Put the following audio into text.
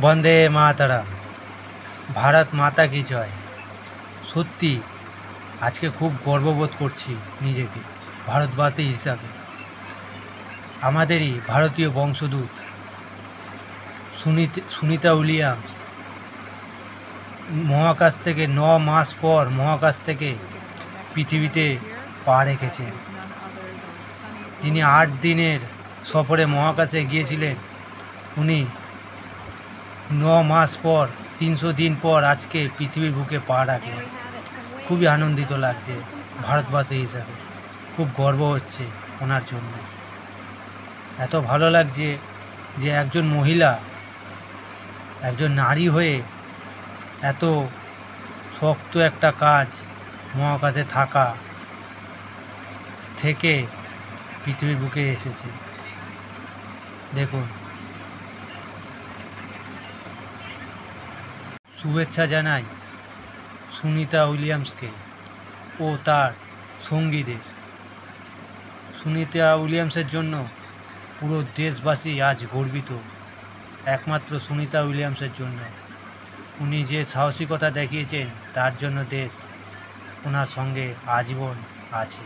বন্দে মাতারা, ভারত মাতা কি জয়। সত্যি আজকে খুব গর্ববোধ করছি নিজেকে ভারতবাসী হিসাবে। আমাদেরই ভারতীয় বংশোদ্ভূত সুনিতা উইলিয়ামস মহাকাশ থেকে 9 মাস পর মহাকাশ থেকে পৃথিবীতে পা রেখেছেন। যিনি 8 দিনের সফরে মহাকাশে গিয়েছিলেন, উনি 9 মাস পর 300 দিন পর আজকে পৃথিবীর বুকে পা রাখলেন। খুবই আনন্দিত লাগছে ভারতবাসী হিসাবে, খুব গর্ব হচ্ছে ওনার জন্য। এত ভালো লাগছে যে একজন মহিলা, একজন নারী হয়ে এত শক্ত একটা কাজ মহাকাশে থাকা থেকে পৃথিবীর বুকে এসেছে। দেখুন, শুভেচ্ছা জানাই সুনিতা উইলিয়ামসকে ও তার সঙ্গীদের। সুনিতা উইলিয়ামসের জন্য পুরো দেশবাসী আজ গর্বিত, একমাত্র সুনিতা উইলিয়ামসের জন্য। উনি যে সাহসিকতা দেখিয়েছেন তার জন্য দেশ ওনার সঙ্গে আজীবন আছে।